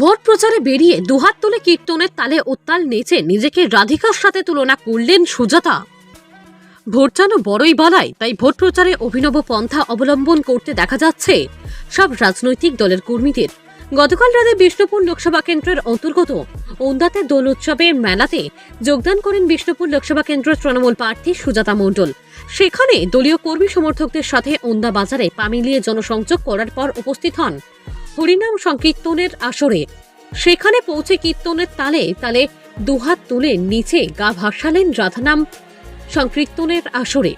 Vote প্রচারে বেরিয়ে দুহাত তুলে কীর্তনের তালে উত্তাল নেচে নিজেকে রাধিকার সাথে তুলনা করলেন সুজাতা। ভোট যেন বড়ই বালাই, তাই ভোট প্রচারে অভিনব পন্থা অবলম্বন করতে দেখা যাচ্ছে সব রাজনৈতিক দলের কর্মীদের। গতকাল রাতে বিষ্ণুপুর লোকসভা কেন্দ্রের অন্তর্গত ওন্দাতে দোল উৎসবের মেলাতে যোগদান করেন বিষ্ণুপুর লোকসভা কেন্দ্রের তৃণমূল প্রার্থী সুজাতা মণ্ডল। সেখানে দলীয় কর্মী সমর্থকদের সাথে ওন্দা বাজারে পা মিলিয়ে জনসংযোগ করার পর উপস্থিত হন হরিনাম সংকীর্তনের আসরে। সেখানে পৌঁছে কীর্তনের তালে তালে দুহাত তুলে নিচে গা ভাসালেন রাধানাম সংকীর্তনের আসরে।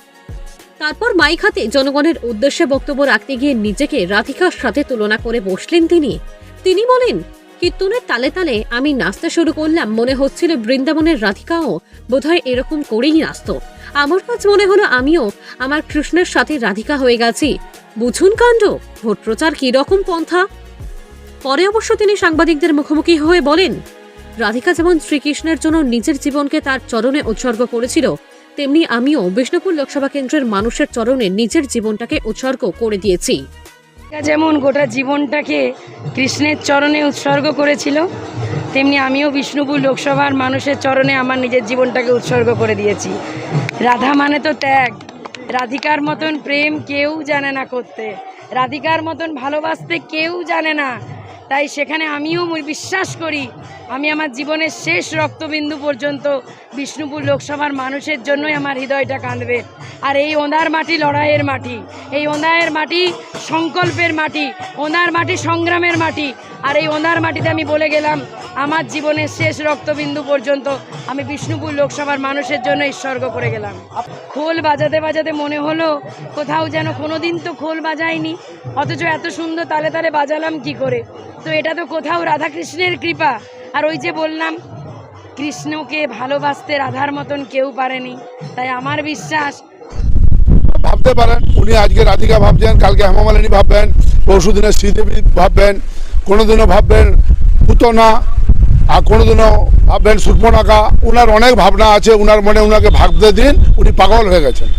তারপর মাইক হাতে জনগণের উদ্দেশ্যে বক্তব্য রাখতে গিয়ে নিজেকে রাধিকার সাথে তুলনা করে বসলেন তিনি বলেন, কীর্তনের তালে তালে আমি নাচতে শুরু করলাম, মনে হচ্ছিল বৃন্দাবনের রাধিকাও বোধহয় এরকম করেই নাচত। আমার কাছে মনে হলো আমিও আমার কৃষ্ণের সাথে রাধিকা হয়ে গেছি। বুঝুন কাণ্ড, ভোট প্রচার কি রকম পন্থা। পরে অবশ্য তিনি সাংবাদিকদের মুখোমুখি হয়ে বলেন, রাধিকা যেমন শ্রীকৃষ্ণের জন্য নিজের জীবনকে তার চরণে উৎসর্গ করেছিল, তেমনি আমিও বিষ্ণুপুর লোকসভা কেন্দ্রের মানুষের চরণে নিজের জীবনটাকে উৎসর্গ করে দিয়েছি। যেমন গোটা জীবনটাকে কৃষ্ণের চরণে উৎসর্গ করেছিল, তেমনি আমিও বিষ্ণুপুর লোকসভার মানুষের চরণে আমার নিজের জীবনটাকে উৎসর্গ করে দিয়েছি। রাধা মানে তো ত্যাগ। রাধিকার মতন প্রেম কেউ জানে না করতে, রাধিকার মতন ভালোবাসতে কেউ জানে না। তাই সেখানে আমিও বিশ্বাস করি আমি আমার জীবনের শেষ রক্তবিন্দু পর্যন্ত বিষ্ণুপুর লোকসভার মানুষের জন্যই আমার হৃদয়টা কাঁদবে। আর এই ওঁদার মাটি লড়াইয়ের মাটি, এই ওঁদার মাটি সংকল্পের মাটি, ওঁদার মাটি সংগ্রামের মাটি। আর এই ওঁদার মাটিতে আমি বলে গেলাম আমার জীবনের শেষ রক্তবিন্দু পর্যন্ত আমি বিষ্ণুপুর লোকসভার মানুষের জন্য উৎসর্গ করে গেলাম। খোল বাজাতে বাজাতে মনে হলো কোথাও যেন কোনোদিন তো খোল বাজাইনি, অথচ এত সুন্দর তালে তালে বাজালাম কি করে। তো এটা তো কোথাও রাধাকৃষ্ণের কৃপা। আর ওই যে বললাম, কৃষ্ণকে ভালোবাসতে রাধার মতন কেউ পারেনি। তাই আমার বিশ্বাস, ভাবতে পারেন উনি আজকে রাধিকা ভাবছেন, কালকে হেমামালিনী ভাববেন, পরশুদিনে শ্রীদেবী ভাববেন, কোনোদিনও ভাববেন পুতনা, আর কোনোদিনও ভাববেন সুর্পণখা। ওনার অনেক ভাবনা আছে, ওনার মনে ওনাকে ভাবতে দিন, উনি পাগল হয়ে গেছেন।